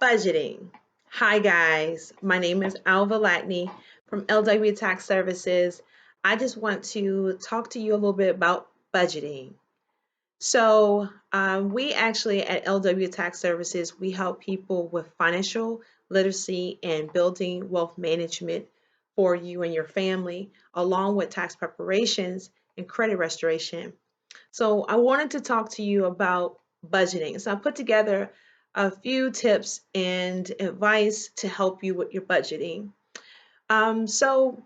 Budgeting. Hi guys, my name is Alva Latney from LW Tax Services. I just want to talk to you a little bit about budgeting. We actually at LW Tax Services, we help people with financial literacy and building wealth management for you and your family, along with tax preparations and credit restoration. So I wanted to talk to you about budgeting. So I put together a few tips and advice to help you with your budgeting. So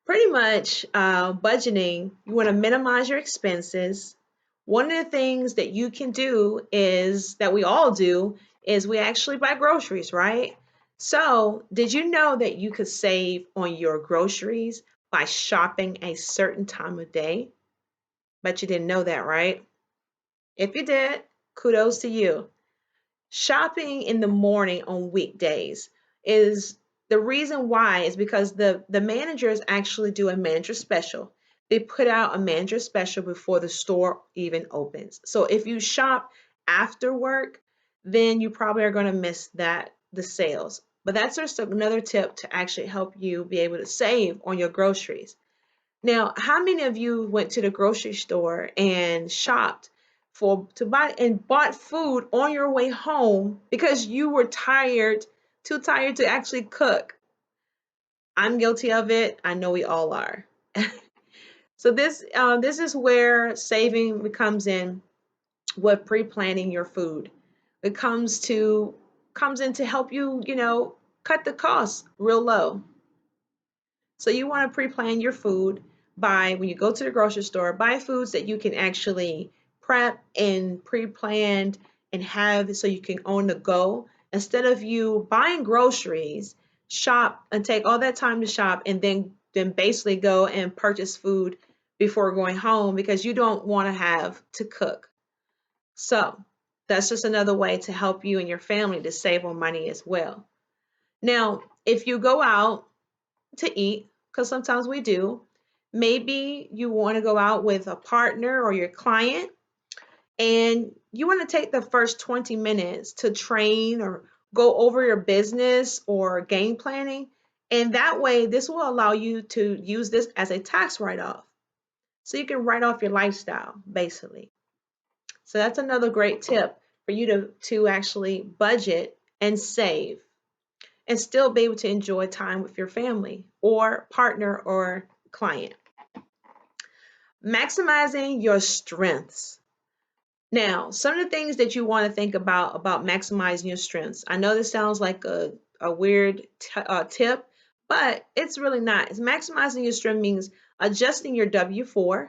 pretty much budgeting, you want to minimize your expenses. One of the things that you can do is that we all do is we actually buy groceries, right? So did you know that you could save on your groceries by shopping a certain time of day? Bet you didn't know that, right? If you did, kudos to you. Shopping in the morning on weekdays is the reason why is because the managers actually do a manager special. They put out a manager special before the store even opens. So if you shop after work, then you probably are going to miss the sales. But that's just another tip to actually help you be able to save on your groceries. Now, how many of you went to the grocery store and shopped for to buy and bought food on your way home because you were tired, too tired to actually cook? I'm guilty of it. I know we all are. So this is where saving becomes in with pre-planning your food. It comes in to help you, cut the costs real low. So you want to pre-plan your food by when you go to the grocery store, buy foods that you can actually prep and pre-planned and have so you can on the go instead of you buying groceries, shop and take all that time to shop and then basically go and purchase food before going home because you don't want to have to cook. So that's just another way to help you and your family to save on money as well. Now, if you go out to eat, because sometimes we do. Maybe you want to go out with a partner or your client, and you want to take the first 20 minutes to train or go over your business or game planning. And that way, this will allow you to use this as a tax write off. So you can write off your lifestyle, basically. So that's another great tip for you to actually budget and save and still be able to enjoy time with your family or partner or client. Maximizing your strengths. Now, some of the things that you want to think about maximizing your strengths. I know this sounds like a weird tip, but it's really not. It's maximizing your strength means adjusting your W-4.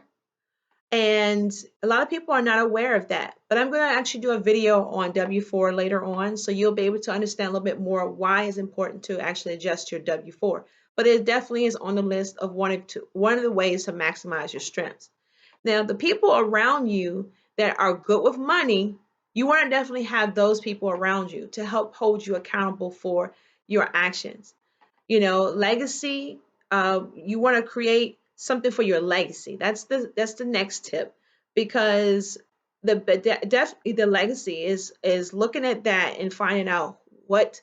And a lot of people are not aware of that. But I'm going to actually do a video on W-4 later on, so you'll be able to understand a little bit more why it's important to actually adjust your W-4. But it definitely is on the list of one of the ways to maximize your strengths. Now, the people around you that are good with money, you want to definitely have those people around you to help hold you accountable for your actions. Legacy, you want to create something for your legacy. That's the next tip because definitely the legacy is looking at that and finding out what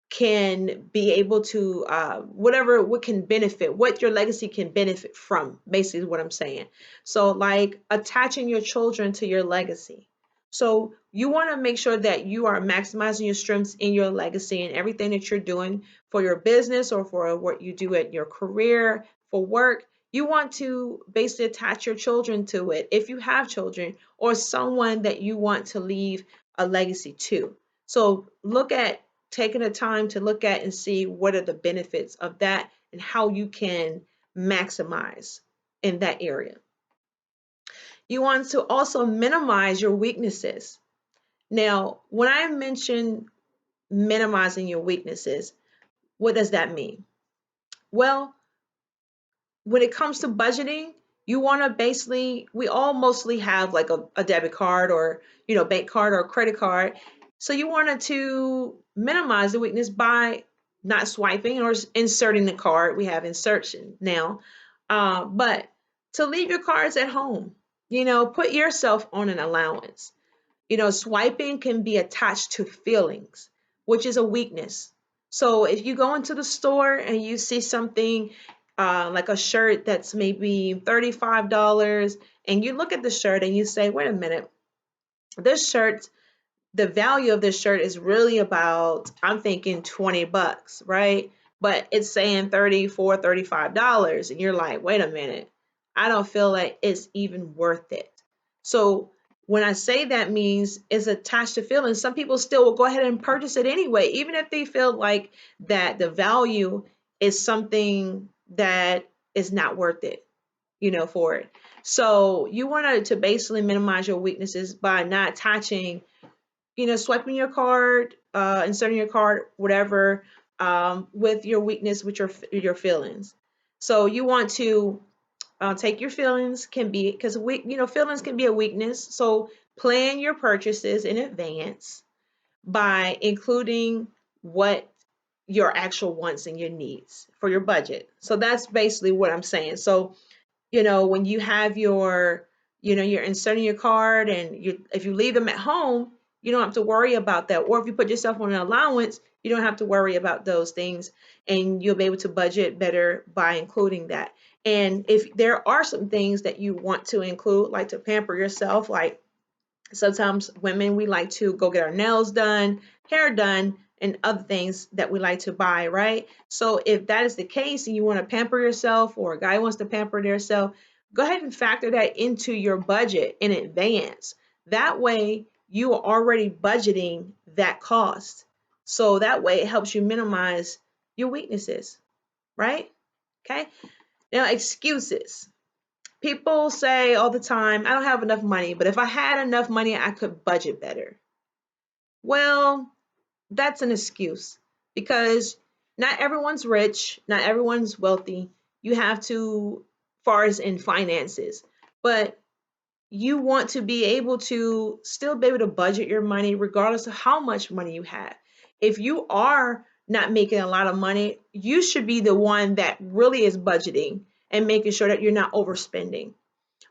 can be able to what can benefit, what your legacy can benefit from, basically is what I'm saying. So like attaching your children to your legacy. So you want to make sure that you are maximizing your strengths in your legacy and everything that you're doing for your business or for what you do at your career, for work. You want to basically attach your children to it if you have children or someone that you want to leave a legacy to. So look at taking the time to look at and see what are the benefits of that and how you can maximize in that area. You want to also minimize your weaknesses. Now, when I mention minimizing your weaknesses, what does that mean? Well, when it comes to budgeting, you want to basically, we all mostly have like a debit card or, bank card or credit card. So you wanted to minimize the weakness by not swiping or inserting the card. We have insertion now. But to leave your cards at home, put yourself on an allowance. Swiping can be attached to feelings, which is a weakness. So if you go into the store and you see something like a shirt that's maybe $35, and you look at the shirt and you say, wait a minute, this shirt, the value of this shirt is really about, I'm thinking $20, right? But it's saying $34, $35, and you're like, wait a minute, I don't feel like it's even worth it. So when I say that means it's attached to feelings, some people still will go ahead and purchase it anyway, even if they feel like that the value is something that is not worth it, for it. So you want to basically minimize your weaknesses by not attaching, swiping your card, inserting your card, whatever, with your weakness, with your feelings. So you want to take your feelings, can be, because feelings can be a weakness. So plan your purchases in advance by including what your actual wants and your needs for your budget. So that's basically what I'm saying. So when you have you're inserting your card, and if you leave them at home, you don't have to worry about that. Or if you put yourself on an allowance, you don't have to worry about those things, and you'll be able to budget better by including that. And if there are some things that you want to include, like to pamper yourself, like sometimes women, we like to go get our nails done, hair done, and other things that we like to buy, right? So if that is the case and you want to pamper yourself, or a guy wants to pamper themselves, go ahead and factor that into your budget in advance. That way you are already budgeting that cost. So that way it helps you minimize your weaknesses, right? Okay. Now, excuses. People say all the time, I don't have enough money, but if I had enough money, I could budget better. Well, that's an excuse, because not everyone's rich, not everyone's wealthy. You have to, far as in finances, but you want to be able to still be able to budget your money regardless of how much money you have. If you are not making a lot of money, you should be the one that really is budgeting and making sure that you're not overspending.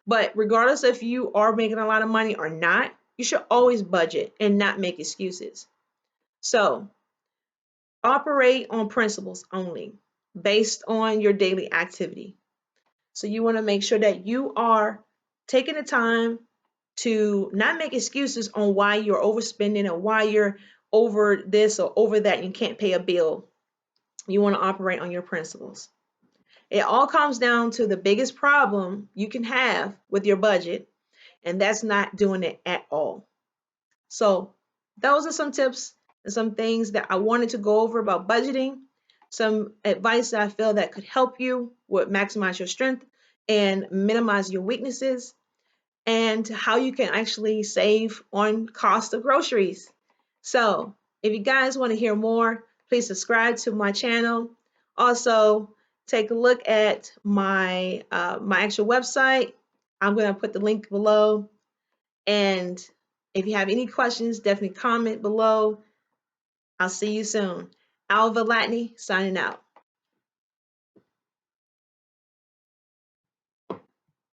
But regardless if you are making a lot of money or not, you should always budget and not make excuses. So operate on principles only based on your daily activity. So you want to make sure that you are taking the time to not make excuses on why you're overspending or why you're over this or over that and you can't pay a bill. You want to operate on your principles. It all comes down to the biggest problem you can have with your budget, and that's not doing it at all. So those are some tips and some things that I wanted to go over about budgeting, some advice that I feel that could help you with maximize your strength and minimize your weaknesses, and how you can actually save on cost of groceries. So if you guys want to hear more, please subscribe to my channel. Also, take a look at my actual website. I'm going to put the link below. And if you have any questions, definitely comment below. I'll see you soon. Alva Latney signing out.